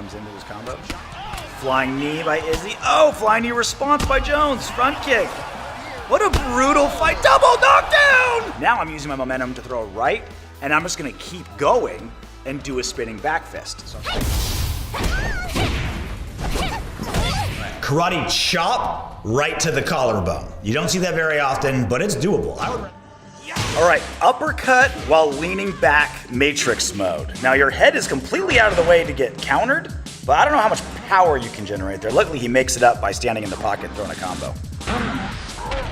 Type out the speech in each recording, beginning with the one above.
comes into his combo. Flying knee by Izzy. Oh, flying knee response by Jones. Front kick. What a brutal fight. Double knockdown! Now I'm using my momentum to throw a right, and I'm just gonna keep going and do a spinning back fist. So Karate chop right to the collarbone. You don't see that very often, but it's doable. All right, uppercut while leaning back, matrix mode. Now your head is completely out of the way to get countered, but I don't know how much power you can generate there. Luckily he makes it up by standing in the pocket and throwing a combo.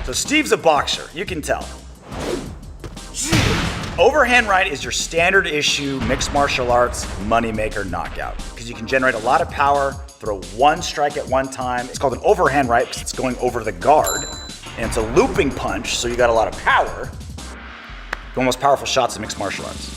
So Steve's a boxer, you can tell. Overhand right is your standard issue mixed martial arts moneymaker knockout, because you can generate a lot of power, throw one strike at one time. It's called an overhand right because it's going over the guard, and it's a looping punch, so you got a lot of power. The most powerful shots in mixed martial arts.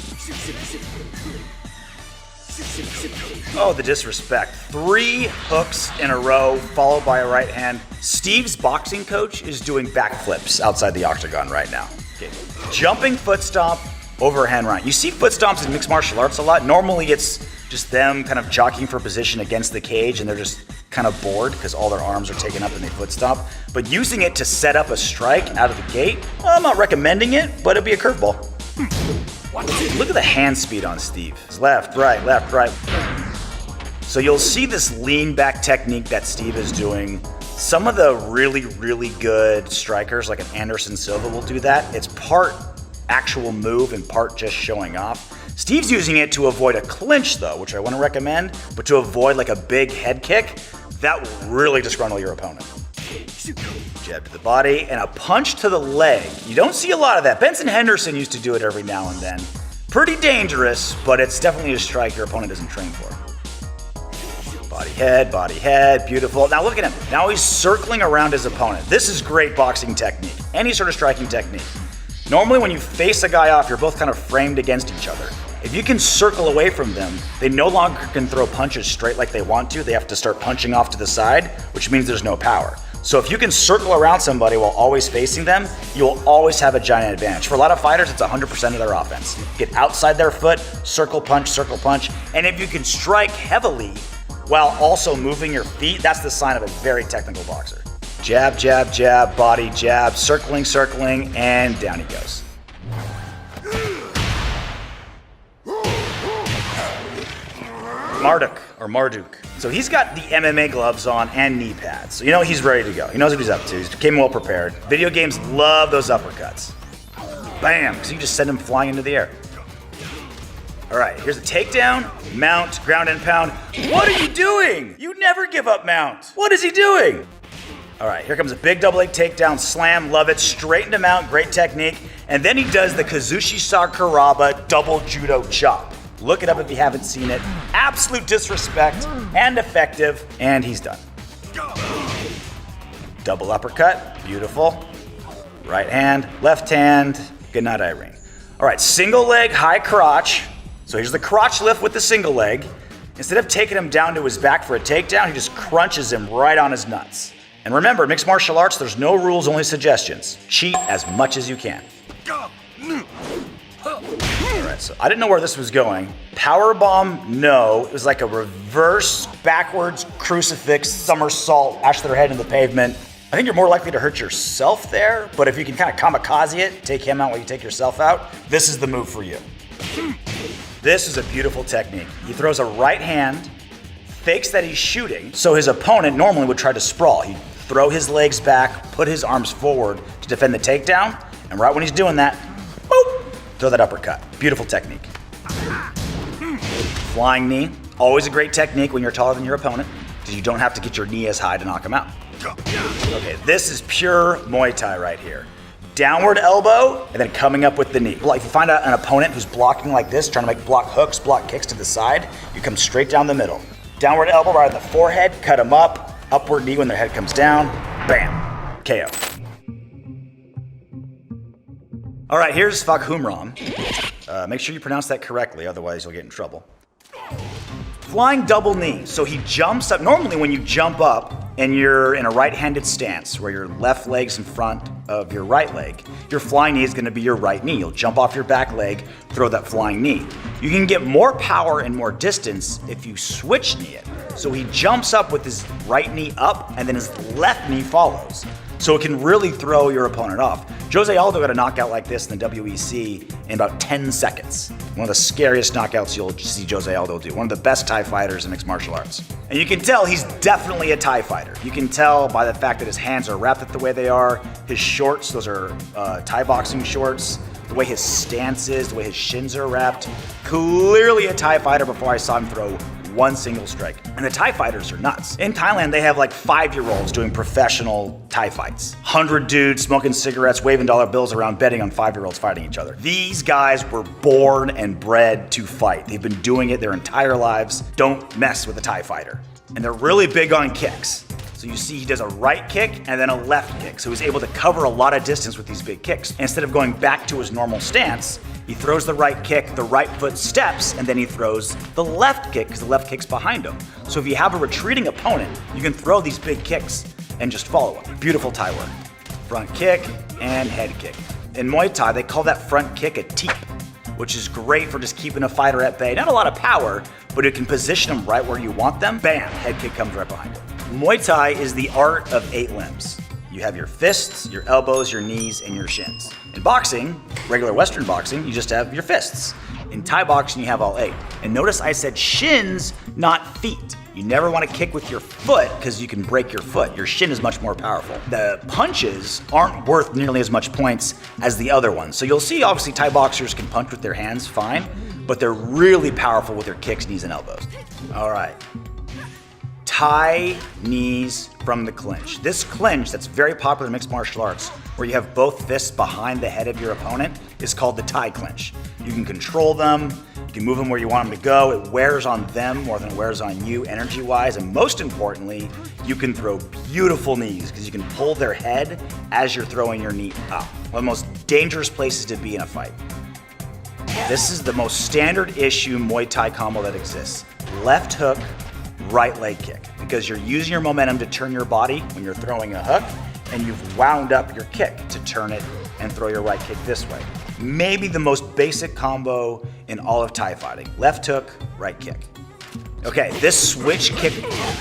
Oh, the disrespect. 3 hooks in a row, followed by a right hand. Steve's boxing coach is doing backflips outside the octagon right now. Okay. Jumping foot stomp, overhand right. You see foot stomps in mixed martial arts a lot. Normally it's just them kind of jockeying for position against the cage and they're just kind of bored because all their arms are taken up and they foot stomp. But using it to set up a strike out of the gate, I'm not recommending it, but it'd be a curveball. Look at the hand speed on Steve. It's left, right, left, right. So you'll see this lean back technique that Steve is doing. Some of the really, really good strikers, like an Anderson Silva, will do that. It's part actual move and part just showing off. Steve's using it to avoid a clinch though, which I want to recommend, but to avoid like a big head kick, that will really disgruntle your opponent. Jab to the body and a punch to the leg. You don't see a lot of that. Benson Henderson used to do it every now and then. Pretty dangerous, but it's definitely a strike your opponent doesn't train for. Body head, beautiful. Now look at him. Now he's circling around his opponent. This is great boxing technique, any sort of striking technique. Normally when you face a guy off, you're both kind of framed against each other. If you can circle away from them, they no longer can throw punches straight like they want to. They have to start punching off to the side, which means there's no power. So if you can circle around somebody while always facing them, you'll always have a giant advantage. For a lot of fighters, it's 100% of their offense. Get outside their foot, circle punch, and if you can strike heavily while also moving your feet, that's the sign of a very technical boxer. Jab, jab, jab, body, jab, circling, and down he goes. Marduk. So he's got the MMA gloves on and knee pads. So you know he's ready to go. He knows what he's up to. He came well prepared. Video games love those uppercuts. Bam, so you just send him flying into the air. All right, here's a takedown, mount, ground and pound. What are you doing? You never give up mount. What is he doing? All right, here comes a big double leg takedown, slam, love it, straight into mount, great technique. And then he does the Kazushi Sakuraba double judo chop. Look it up if you haven't seen it. Absolute disrespect and effective, and he's done. Double uppercut, beautiful. Right hand, left hand, good night, Irene. All right, single leg, high crotch. So here's the crotch lift with the single leg. Instead of taking him down to his back for a takedown, he just crunches him right on his nuts. And remember, mixed martial arts, there's no rules, only suggestions. Cheat as much as you can. Alright, so I didn't know where this was going. Power bomb, no. It was like a reverse, backwards, crucifix, somersault, bash their head in the pavement. I think you're more likely to hurt yourself there, but if you can kind of kamikaze it, take him out while you take yourself out, this is the move for you. This is a beautiful technique. He throws a right hand, fakes that he's shooting, so his opponent normally would try to sprawl. He'd throw his legs back, put his arms forward to defend the takedown, and right when he's doing that, boop, throw that uppercut. Beautiful technique. Flying knee, always a great technique when you're taller than your opponent, because you don't have to get your knee as high to knock him out. Okay, this is pure Muay Thai right here. Downward elbow, and then coming up with the knee. Like if you find an opponent who's blocking like this, trying to make block hooks, block kicks to the side, you come straight down the middle. Downward elbow right at the forehead, cut them up, upward knee when their head comes down, bam, KO. All right, here's Fakhumram. Make sure you pronounce that correctly, otherwise you'll get in trouble. Flying double knee, so he jumps up. Normally when you jump up, and you're in a right-handed stance where your left leg's in front of your right leg, your flying knee is going to be your right knee. You'll jump off your back leg, throw that flying knee. You can get more power and more distance if you switch knee it. So he jumps up with his right knee up, and then his left knee follows. So it can really throw your opponent off. Jose Aldo got a knockout like this in the WEC in about 10 seconds. One of the scariest knockouts you'll see Jose Aldo do. One of the best Thai fighters in mixed martial arts. And you can tell he's definitely a Thai fighter. You can tell by the fact that his hands are wrapped the way they are, his shorts, those are Thai boxing shorts, the way his stance is, the way his shins are wrapped. Clearly a Thai fighter before I saw him throw one single strike. And the Thai fighters are nuts. In Thailand, they have like 5-year-olds doing professional Thai fights. 100 dudes smoking cigarettes, waving dollar bills around, betting on 5-year-olds fighting each other. These guys were born and bred to fight. They've been doing it their entire lives. Don't mess with a Thai fighter. And they're really big on kicks. So you see he does a right kick and then a left kick. So he's able to cover a lot of distance with these big kicks. And instead of going back to his normal stance, he throws the right kick, the right foot steps, and then he throws the left kick because the left kick's behind him. So if you have a retreating opponent, you can throw these big kicks and just follow him. Beautiful Thai work. Front kick and head kick. In Muay Thai, they call that front kick a teep, which is great for just keeping a fighter at bay. Not a lot of power, but it can position them right where you want them. Bam, head kick comes right behind it. Muay Thai is the art of 8 limbs. You have your fists, your elbows, your knees, and your shins. In boxing, regular Western boxing, you just have your fists. In Thai boxing, you have all 8. And notice I said shins, not feet. You never want to kick with your foot because you can break your foot. Your shin is much more powerful. The punches aren't worth nearly as much points as the other ones. So you'll see, obviously, Thai boxers can punch with their hands fine, but they're really powerful with their kicks, knees, and elbows. All right. Thai knees from the clinch. This clinch that's very popular in mixed martial arts, where you have both fists behind the head of your opponent, is called the Thai clinch. You can control them, you can move them where you want them to go. It wears on them more than it wears on you energy-wise, and most importantly, you can throw beautiful knees because you can pull their head as you're throwing your knee up. One of the most dangerous places to be in a fight. This is the most standard issue Muay Thai combo that exists. Left hook, right leg kick, because you're using your momentum to turn your body when you're throwing a hook, and you've wound up your kick to turn it and throw your right kick this way. Maybe the most basic combo in all of Thai fighting. Left hook, right kick. Okay, this switch kick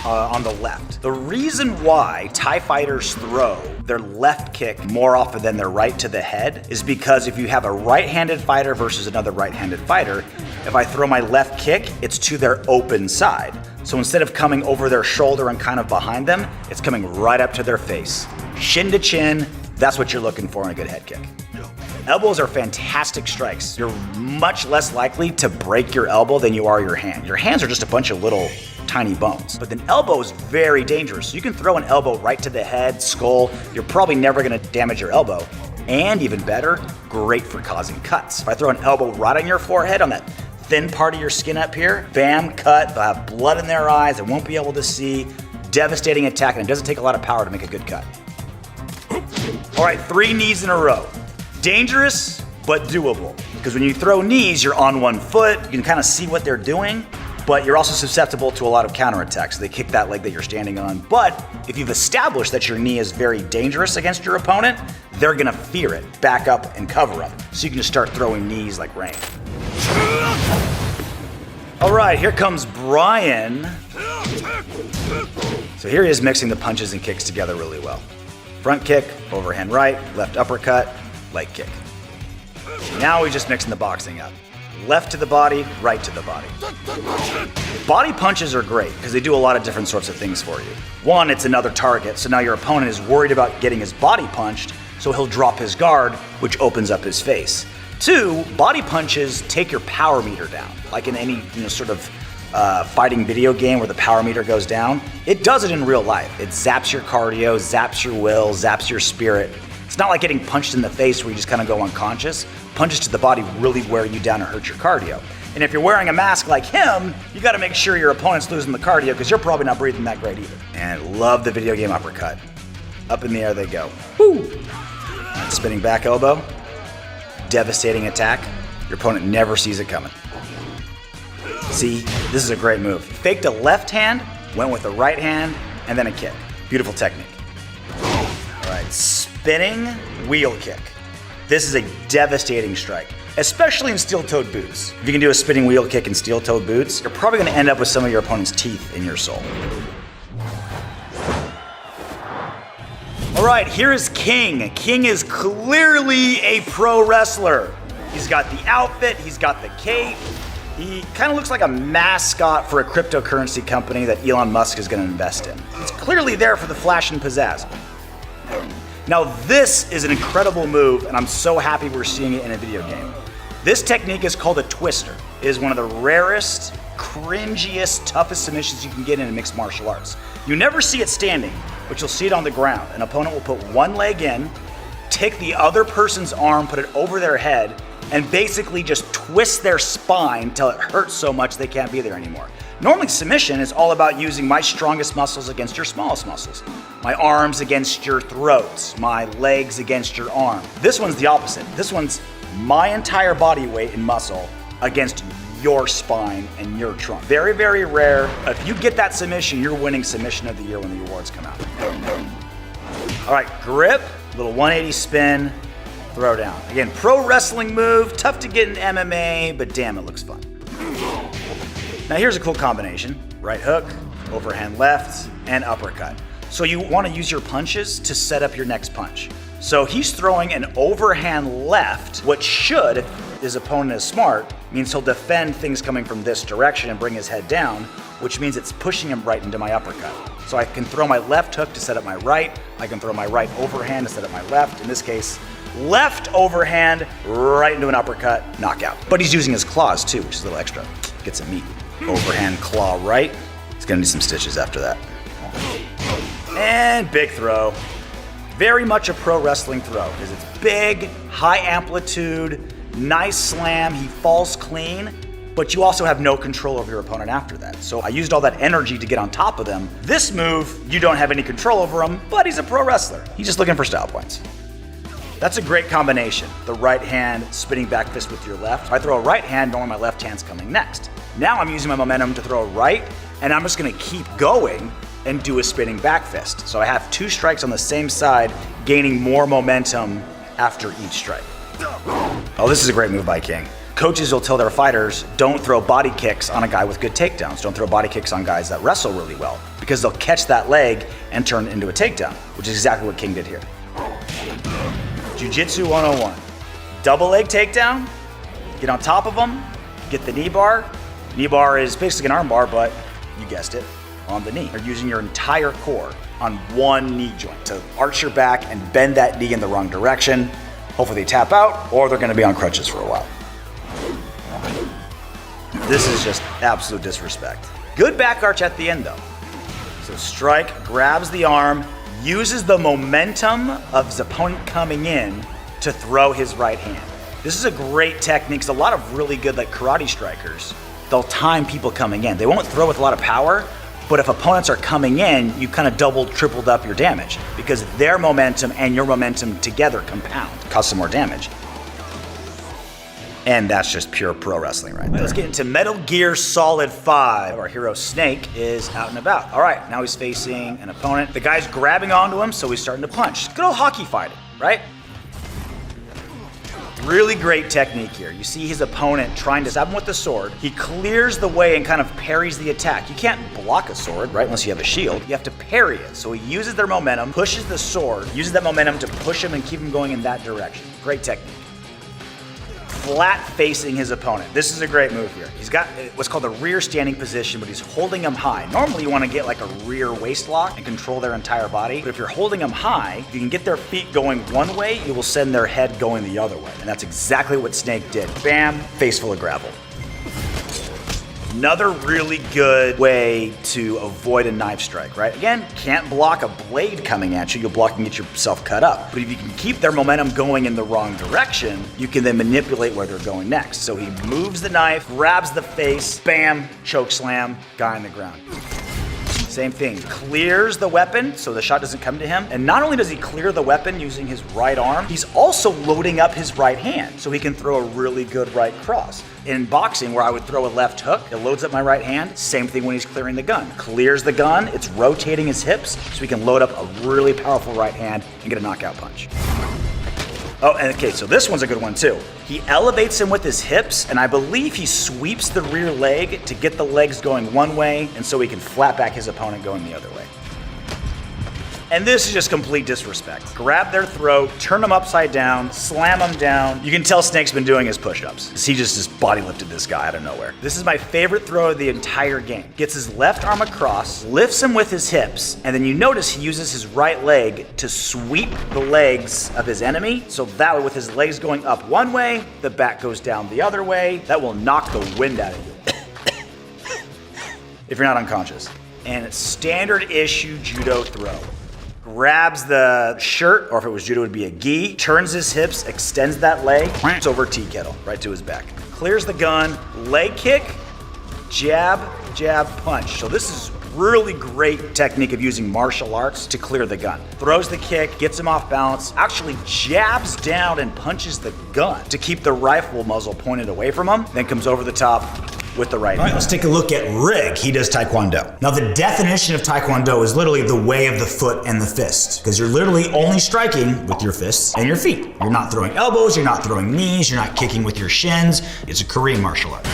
on the left. The reason why Thai fighters throw their left kick more often than their right to the head is because if you have a right-handed fighter versus another right-handed fighter, if I throw my left kick, it's to their open side. So instead of coming over their shoulder and kind of behind them, it's coming right up to their face. Shin to chin, that's what you're looking for in a good head kick. Elbows are fantastic strikes. You're much less likely to break your elbow than you are your hand. Your hands are just a bunch of little tiny bones. But an elbow is very dangerous. You can throw an elbow right to the head, skull. You're probably never gonna damage your elbow. And even better, great for causing cuts. If I throw an elbow right on your forehead, on that thin part of your skin up here, bam, cut, they'll have blood in their eyes, they won't be able to see. Devastating attack, and it doesn't take a lot of power to make a good cut. All right, 3 knees in a row. Dangerous, but doable. Because when you throw knees, you're on one foot, you can kind of see what they're doing, but you're also susceptible to a lot of counterattacks. They kick that leg that you're standing on. But if you've established that your knee is very dangerous against your opponent, they're gonna fear it, back up and cover up. So you can just start throwing knees like rain. All right, here comes Brian. So here he is mixing the punches and kicks together really well. Front kick, overhand right, left uppercut, leg kick. Now he's just mixing the boxing up. Left to the body, right to the body. Body punches are great because they do a lot of different sorts of things for you. One, it's another target, so now your opponent is worried about getting his body punched, so he'll drop his guard, which opens up his face. 2, body punches take your power meter down. Like in any sort of fighting video game where the power meter goes down, it does it in real life. It zaps your cardio, zaps your will, zaps your spirit. It's not like getting punched in the face where you just kind of go unconscious. Punches to the body really wear you down and hurt your cardio. And if you're wearing a mask like him, you gotta make sure your opponent's losing the cardio because you're probably not breathing that great either. And I love the video game uppercut. Up in the air they go. Woo! And spinning back elbow. Devastating attack. Your opponent never sees it coming. See, this is a great move. Faked a left hand, went with the right hand, and then a kick. Beautiful technique. All right, spinning wheel kick. This is a devastating strike, especially in steel-toed boots. If you can do a spinning wheel kick in steel-toed boots, you're probably gonna end up with some of your opponent's teeth in your soul. All right, here is King. King is clearly a pro wrestler. He's got the outfit, he's got the cape. He kind of looks like a mascot for a cryptocurrency company that Elon Musk is gonna invest in. He's clearly there for the flash and pizzazz. Now this is an incredible move, and I'm so happy we're seeing it in a video game. This technique is called a twister. It is one of the rarest, cringiest, toughest submissions you can get in mixed martial arts. You never see it standing, but you'll see it on the ground. An opponent will put one leg in, take the other person's arm, put it over their head, and basically just twist their spine till it hurts so much they can't be there anymore. Normally submission is all about using my strongest muscles against your smallest muscles. My arms against your throats, my legs against your arm. This one's the opposite. This one's my entire body weight and muscle against your spine and your trunk. Very, very rare. If you get that submission, you're winning submission of the year when the awards come out. All right, grip, little 180 spin, throw down. Again, pro wrestling move, tough to get in MMA, but damn, it looks fun. Now here's a cool combination. Right hook, overhand left, and uppercut. So you want to use your punches to set up your next punch. So he's throwing an overhand left, which should, if his opponent is smart, means he'll defend things coming from this direction and bring his head down, which means it's pushing him right into my uppercut. So I can throw my left hook to set up my right, I can throw my right overhand to set up my left. In this case, left overhand right into an uppercut, knockout. But he's using his claws too, which is a little extra. Get some meat. Overhand claw right. He's gonna need some stitches after that. And big throw. Very much a pro wrestling throw because it's big, high amplitude, nice slam. He falls clean, but you also have no control over your opponent after that. So I used all that energy to get on top of them. This move, you don't have any control over him, but he's a pro wrestler. He's just looking for style points. That's a great combination. The right hand spinning back fist with your left. If I throw a right hand, knowing my left hand's coming next. Now I'm using my momentum to throw a right, and I'm just gonna keep going and do a spinning back fist. So I have two strikes on the same side, gaining more momentum after each strike. Oh, this is a great move by King. Coaches will tell their fighters, don't throw body kicks on a guy with good takedowns. Don't throw body kicks on guys that wrestle really well, because they'll catch that leg and turn it into a takedown, which is exactly what King did here. Jiu-Jitsu 101. Double leg takedown, get on top of them, get the knee bar. Knee bar is basically an arm bar, but you guessed it, on the knee. You're using your entire core on one knee joint to arch your back and bend that knee in the wrong direction. Hopefully they tap out, or they're gonna be on crutches for a while. This is just absolute disrespect. Good back arch at the end though. So strike, grabs the arm, uses the momentum of his opponent coming in to throw his right hand. This is a great technique, because a lot of really good like karate strikers, they'll time people coming in. They won't throw with a lot of power, but if opponents are coming in, you kind of doubled, tripled up your damage, because their momentum and your momentum together compound, cause some more damage. And that's just pure pro wrestling right there. Let's get into Metal Gear Solid 5. Our hero Snake is out and about. All right, now he's facing an opponent. The guy's grabbing onto him, so he's starting to punch. Good old hockey fighting, right? Really great technique here. You see his opponent trying to stab him with the sword. He clears the way and kind of parries the attack. You can't block a sword, right, unless you have a shield. You have to parry it. So he uses their momentum, pushes the sword, uses that momentum to push him and keep him going in that direction. Great technique. Flat facing his opponent. This is a great move here. He's got what's called a rear standing position, but he's holding him high. Normally you want to get like a rear waist lock and control their entire body, but if you're holding them high, if you can get their feet going one way, you will send their head going the other way. And that's exactly what Snake did. Bam, face full of gravel. Another really good way to avoid a knife strike, right? Again, can't block a blade coming at you. You'll block and get yourself cut up. But if you can keep their momentum going in the wrong direction, you can then manipulate where they're going next. So he moves the knife, grabs the face, bam, choke slam, guy on the ground. Same thing. Clears the weapon so the shot doesn't come to him. And not only does he clear the weapon using his right arm, he's also loading up his right hand so he can throw a really good right cross. In boxing, where I would throw a left hook, it loads up my right hand. Same thing when he's clearing the gun. Clears the gun, it's rotating his hips so he can load up a really powerful right hand and get a knockout punch. Oh, and okay, so this one's a good one too. He elevates him with his hips, and I believe he sweeps the rear leg to get the legs going one way, and so he can flat back his opponent going the other way. And this is just complete disrespect. Grab their throat, turn them upside down, slam them down. You can tell Snake's been doing his push-ups. He just body lifted this guy out of nowhere. This is my favorite throw of the entire game. Gets his left arm across, lifts him with his hips, and then you notice he uses his right leg to sweep the legs of his enemy. So that way, with his legs going up one way, the back goes down the other way. That will knock the wind out of you. If you're not unconscious. And it's standard issue judo throw. Grabs the shirt, or if it was judo, it would be a gi, turns his hips, extends that leg, it's over tea kettle, right to his back. Clears the gun, leg kick, jab, jab, punch. So this is really great technique of using martial arts to clear the gun. Throws the kick, gets him off balance, actually jabs down and punches the gun to keep the rifle muzzle pointed away from him, then comes over the top with the right. All right, let's take a look at Rig. He does Taekwondo. Now, the definition of Taekwondo is literally the way of the foot and the fist, because you're literally only striking with your fists and your feet. You're not throwing elbows, you're not throwing knees, you're not kicking with your shins. It's a Korean martial art.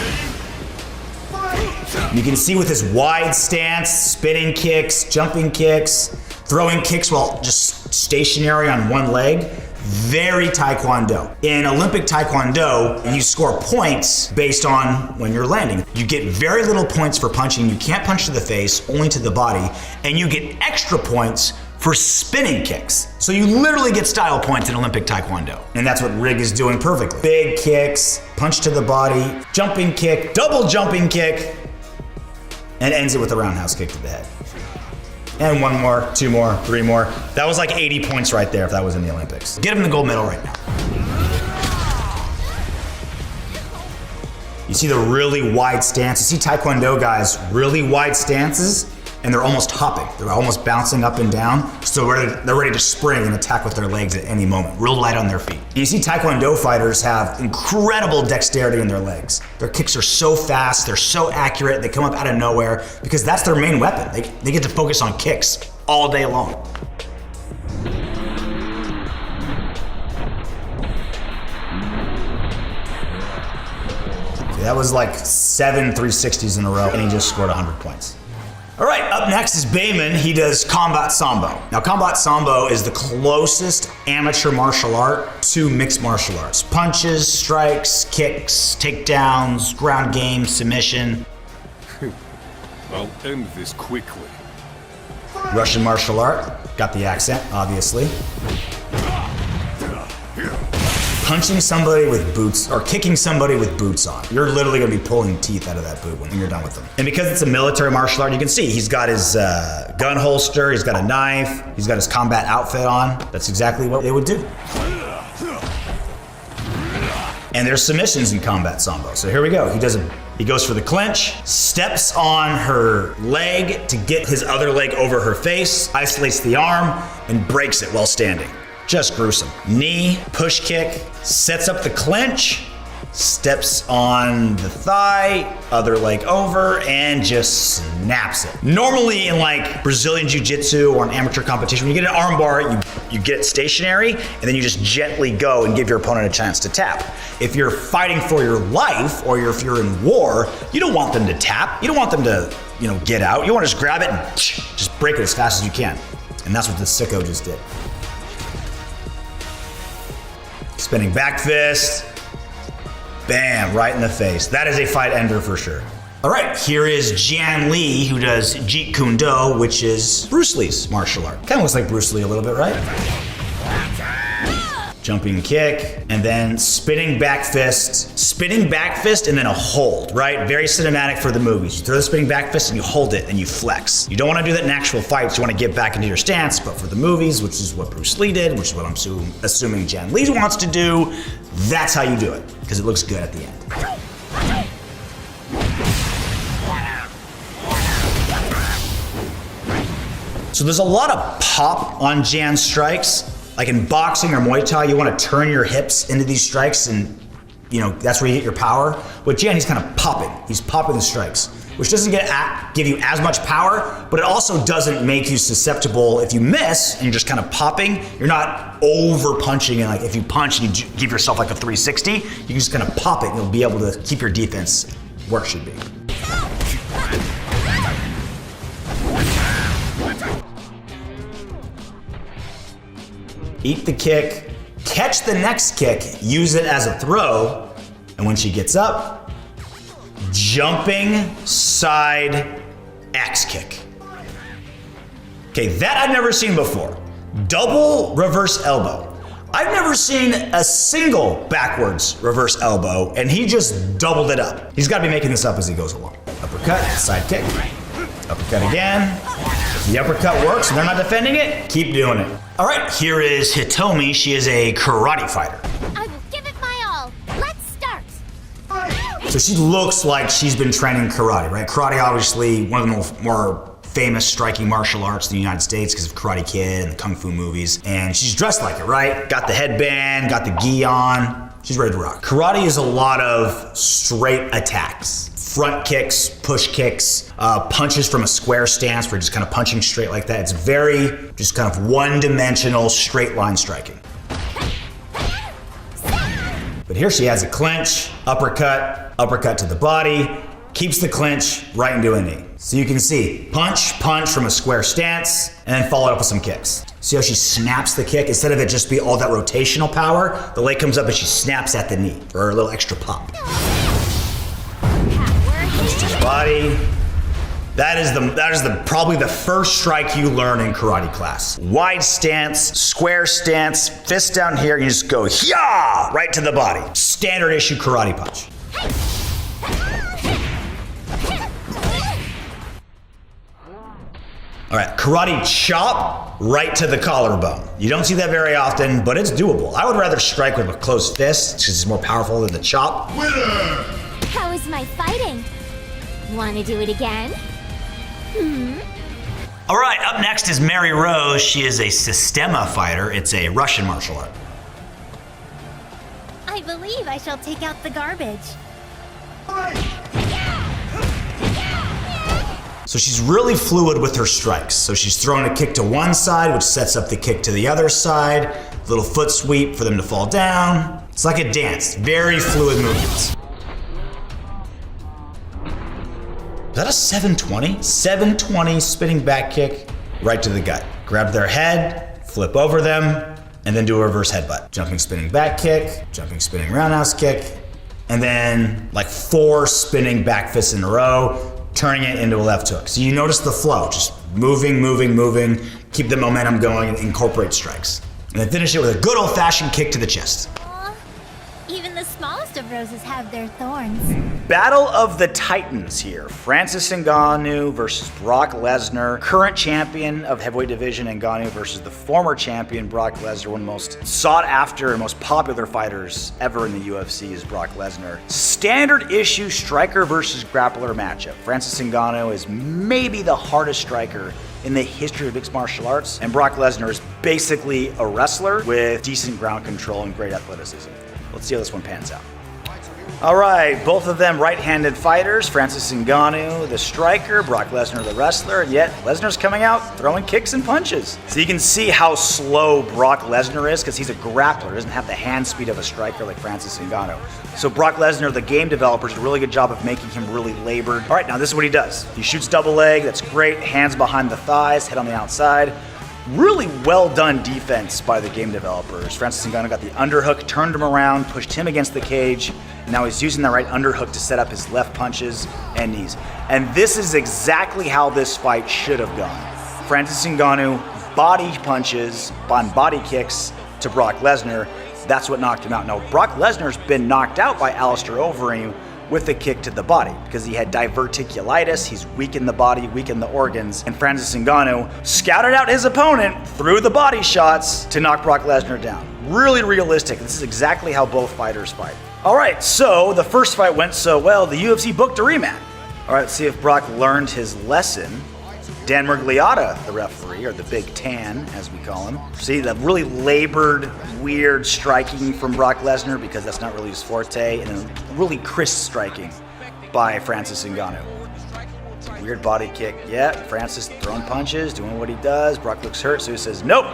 You can see with his wide stance, spinning kicks, jumping kicks, throwing kicks while just stationary on one leg. Very Taekwondo. In Olympic Taekwondo, you score points based on when you're landing. You get very little points for punching. You can't punch to the face, only to the body. And you get extra points for spinning kicks. So you literally get style points in Olympic Taekwondo. And that's what Rig is doing perfectly. Big kicks, punch to the body, jumping kick, double jumping kick, and ends it with a roundhouse kick to the head. And one more, two more, three more. That was like 80 points right there if that was in the Olympics. Get him the gold medal right now. You see the really wide stance. You see Taekwondo guys, really wide stances, and they're almost hopping. They're almost bouncing up and down. So they're ready to spring and attack with their legs at any moment. Real light on their feet. And you see Taekwondo fighters have incredible dexterity in their legs. Their kicks are so fast, they're so accurate, they come up out of nowhere because that's their main weapon. They get to focus on kicks all day long. See, that was like 7 360s in a row and he just scored 100 points. All right, up next is Bayman. He does combat sambo. Now, combat sambo is the closest amateur martial art to mixed martial arts. Punches, strikes, kicks, takedowns, ground game, submission. I'll end this quickly. Russian martial art. Got the accent, obviously. Punching somebody with boots, or kicking somebody with boots on. You're literally gonna be pulling teeth out of that boot when you're done with them. And because it's a military martial art, you can see he's got his gun holster, he's got a knife, he's got his combat outfit on. That's exactly what they would do. And there's submissions in combat sambo. So here we go. He goes for the clinch, steps on her leg to get his other leg over her face, isolates the arm, and breaks it while standing. Just gruesome. Knee, push kick, sets up the clinch, steps on the thigh, other leg over, and just snaps it. Normally in like Brazilian Jiu-Jitsu or an amateur competition, when you get an arm bar, you get it stationary, and then you just gently go and give your opponent a chance to tap. If you're fighting for your life, or if you're in war, you don't want them to tap. You don't want them to, get out. You want to just grab it and just break it as fast as you can. And that's what this sicko just did. Spinning back fist, bam, right in the face. That is a fight ender for sure. All right, here is Jan Lee, who does Jeet Kune Do, which is Bruce Lee's martial art. Kind of looks like Bruce Lee a little bit, right? Jumping kick, and then spinning back fist, and then a hold, right? Very cinematic for the movies. You throw the spinning back fist and you hold it and you flex. You don't want to do that in actual fights. You want to get back into your stance, but for the movies, which is what Bruce Lee did, which is what I'm assuming Jan Lee wants to do, that's how you do it, because it looks good at the end. So there's a lot of pop on Jan's strikes. Like in boxing or Muay Thai, you want to turn your hips into these strikes and, you know, that's where you get your power. With Jan, he's kind of popping. He's popping the strikes, which doesn't give you as much power, but it also doesn't make you susceptible. If you miss and you're just kind of popping, you're not over punching. And like if you punch and you give yourself like a 360, you can just kind of pop it and you'll be able to keep your defense where it should be. Eat the kick, catch the next kick, use it as a throw, and when she gets up, jumping side X kick. Okay, that I've never seen before. Double reverse elbow. I've never seen a single backwards reverse elbow, and he just doubled it up. He's gotta be making this up as he goes along. Uppercut, side kick, uppercut again. The uppercut works and they're not defending it, keep doing it. All right, here is Hitomi. She is a karate fighter. I will give it my all. Let's start. So she looks like she's been training karate, right? Karate, obviously, one of the more famous striking martial arts in the United States because of Karate Kid and the Kung Fu movies. And she's dressed like it, right? Got the headband, got the gi on. She's ready to rock. Karate is a lot of straight attacks. Front kicks, push kicks, punches from a square stance where you're just kind of punching straight like that. It's very just kind of one-dimensional straight line striking. But here she has a clinch, uppercut, uppercut to the body, keeps the clinch right into a knee. So you can see punch, punch from a square stance, and then follow it up with some kicks. See how she snaps the kick? Instead of it just be all that rotational power, the leg comes up and she snaps at the knee for a little extra pop. To the body. That is probably the first strike you learn in karate class. Wide stance, square stance, fist down here, and you just go yeah right to the body. Standard issue karate punch. All right, karate chop right to the collarbone. You don't see that very often, but it's doable. I would rather strike with a closed fist because it's more powerful than the chop. Winner! How is my fighting? Want to do it again? All right, up next is Mary Rose. She is a Sistema fighter. It's a Russian martial art. I believe I shall take out the garbage. So she's really fluid with her strikes. So she's throwing a kick to one side, which sets up the kick to the other side. Little foot sweep for them to fall down. It's like a dance, very fluid movements. Is that a 720? 720 spinning back kick right to the gut. Grab their head, flip over them, and then do a reverse headbutt. Jumping spinning back kick, jumping spinning roundhouse kick, and then like 4 spinning back fists in a row, turning it into a left hook. So you notice the flow, just moving, moving, moving, keep the momentum going and incorporate strikes. And then finish it with a good old-fashioned kick to the chest. Aw, even the smallest of roses have their thorns. Battle of the Titans here. Francis Ngannou versus Brock Lesnar. Current champion of heavyweight division Ngannou versus the former champion Brock Lesnar. One of the most sought after and most popular fighters ever in the UFC is Brock Lesnar. Standard issue striker versus grappler matchup. Francis Ngannou is maybe the hardest striker in the history of mixed martial arts, and Brock Lesnar is basically a wrestler with decent ground control and great athleticism. Let's see how this one pans out. All right, both of them right-handed fighters. Francis Ngannou, the striker, Brock Lesnar, the wrestler, and yet Lesnar's coming out throwing kicks and punches. So you can see how slow Brock Lesnar is because he's a grappler, doesn't have the hand speed of a striker like Francis Ngannou. So Brock Lesnar, the game developers, did a really good job of making him really labored. All right, now this is what he does. He shoots double leg, that's great. Hands behind the thighs, head on the outside. Really well done defense by the game developers. Francis Ngannou got the underhook, turned him around, pushed him against the cage. Now he's using the right underhook to set up his left punches and knees. And this is exactly how this fight should have gone. Francis Ngannou body punches, body kicks to Brock Lesnar. That's what knocked him out. Now, Brock Lesnar's been knocked out by Alistair Overeem with a kick to the body because he had diverticulitis. He's weakened the body, weakened the organs, and Francis Ngannou scouted out his opponent through the body shots to knock Brock Lesnar down. Really realistic. This is exactly how both fighters fight. All right, so the first fight went so well, the UFC booked a rematch. All right, let's see if Brock learned his lesson Dan Murgliata, the referee, or the Big Tan, as we call him. See, the really labored, weird striking from Brock Lesnar, because that's not really his forte, and then really crisp striking by Francis Ngannou. Weird body kick. Yeah, Francis throwing punches, doing what he does. Brock looks hurt, so he says, nope.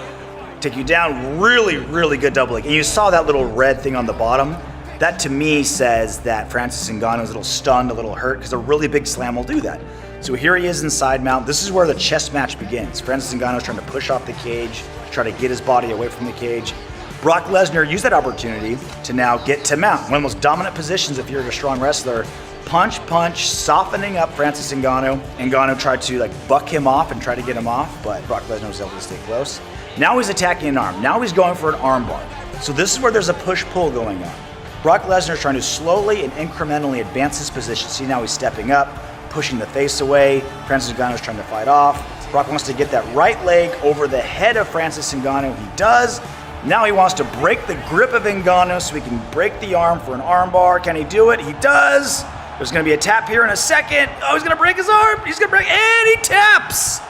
Take you down. Really, really good double leg. And you saw that little red thing on the bottom. That to me says that Francis Ngannou is a little stunned, a little hurt, because a really big slam will do that. So here he is in side mount. This is where the chess match begins. Francis Ngannou is trying to push off the cage, try to get his body away from the cage. Brock Lesnar used that opportunity to now get to mount. One of the most dominant positions if you're a strong wrestler. Punch, punch, softening up Francis Ngannou. Ngannou tried to buck him off and try to get him off, but Brock Lesnar was able to stay close. Now he's attacking an arm. Now he's going for an arm bar. So this is where there's a push-pull going on. Brock Lesnar is trying to slowly and incrementally advance his position. See, now he's stepping up, pushing the face away. Francis Ngannou is trying to fight off. Brock wants to get that right leg over the head of Francis Ngannou. He does. Now he wants to break the grip of Ngannou so he can break the arm for an arm bar. Can he do it? He does. There's going to be a tap here in a second. Oh, he's going to break his arm. He's going to break, and he taps.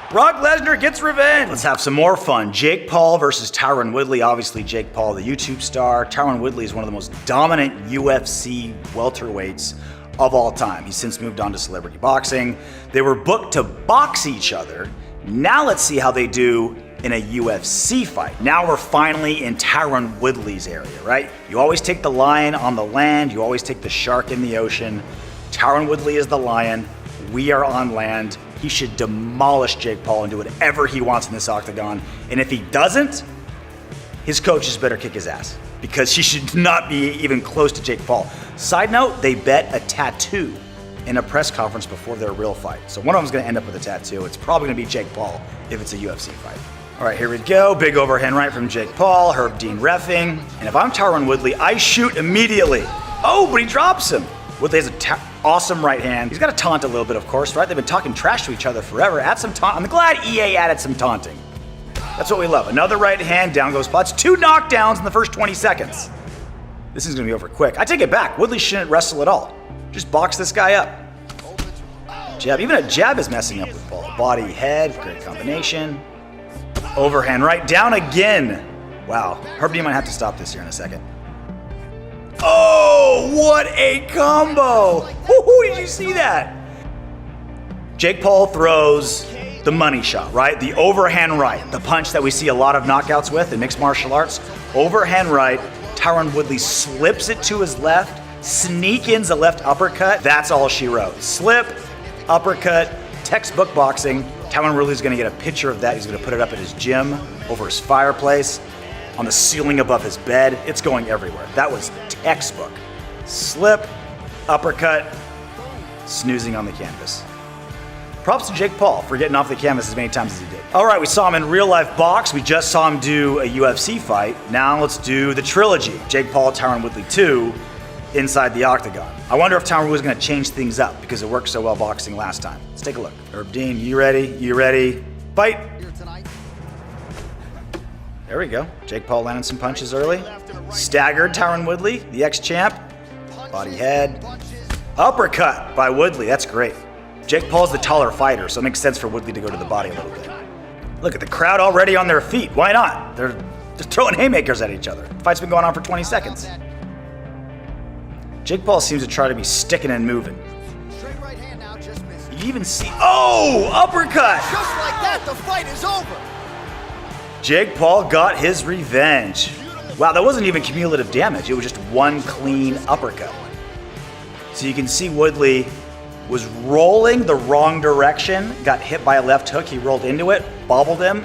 Brock Lesnar gets revenge. Let's have some more fun. Jake Paul versus Tyron Woodley. Obviously, Jake Paul, the YouTube star. Tyron Woodley is one of the most dominant UFC welterweights of all time. He's since moved on to celebrity boxing. They were booked to box each other. Now let's see how they do in a UFC fight. Now we're finally in Tyron Woodley's area, right? You always take the lion on the land. You always take the shark in the ocean. Tyron Woodley is the lion. We are on land. He should demolish Jake Paul and do whatever he wants in this octagon. And if he doesn't, his coaches better kick his ass, because he should not be even close to Jake Paul. Side note, they bet a tattoo in a press conference before their real fight. So one of them's gonna end up with a tattoo. It's probably gonna be Jake Paul if it's a UFC fight. All right, here we go. Big overhand right from Jake Paul. Herb Dean reffing. And if I'm Tyron Woodley, I shoot immediately. Oh, but he drops him. Woodley has an awesome right hand. He's got to taunt a little bit, of course, right? They've been talking trash to each other forever. Add some taunt. I'm glad EA added some taunting. That's what we love. Another right hand, down goes spots. 2 knockdowns in the first 20 seconds. This is going to be over quick. I take it back. Woodley shouldn't wrestle at all. Just box this guy up. Jab. Even a jab is messing up with Paul. Body, head, great combination. Overhand right, down again. Wow. Herb Dean might have to stop this here in a second. Oh, what a combo! Woo-hoo, did you see that? Jake Paul throws the money shot, right? The overhand right, the punch that we see a lot of knockouts with in mixed martial arts. Overhand right, Tyron Woodley slips it to his left, sneak-ins a left uppercut. That's all she wrote. Slip, uppercut, textbook boxing. Tyron Woodley's gonna get a picture of that. He's gonna put it up at his gym, over his fireplace, on the ceiling above his bed. It's going everywhere. That was textbook. Slip, uppercut, snoozing on the canvas. Props to Jake Paul for getting off the canvas as many times as he did. All right, we saw him in real life box. We just saw him do a UFC fight. Now let's do the trilogy. Jake Paul, Tyron Woodley 2, inside the octagon. I wonder if Tyron Woodley's gonna change things up because it worked so well boxing last time. Let's take a look. Herb Dean, you ready? You ready? Fight! There we go. Jake Paul landing some punches early. Staggered Tyron Woodley, the ex-champ. Body head. Uppercut by Woodley. That's great. Jake Paul's the taller fighter, so it makes sense for Woodley to go to the body a little bit. Look at the crowd already on their feet. Why not? They're throwing haymakers at each other. The fight's been going on for 20 seconds. Jake Paul seems to try to be sticking and moving. You even see, oh, uppercut! Just like that, the fight is over. Jake Paul got his revenge. Wow, that wasn't even cumulative damage. It was just one clean uppercut. So you can see Woodley was rolling the wrong direction, got hit by a left hook, he rolled into it, bobbled him,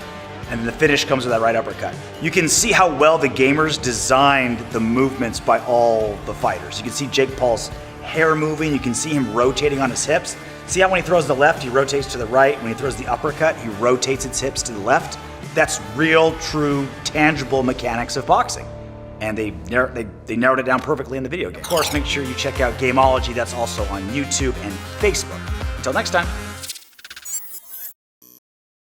and then the finish comes with that right uppercut. You can see how well the gamers designed the movements by all the fighters. You can see Jake Paul's hair moving, you can see him rotating on his hips. See how when he throws the left, he rotates to the right. When he throws the uppercut, he rotates its hips to the left. That's real, true, tangible mechanics of boxing. And they narrowed it down perfectly in the video game. Of course, make sure you check out Gamology. That's also on YouTube and Facebook. Until next time.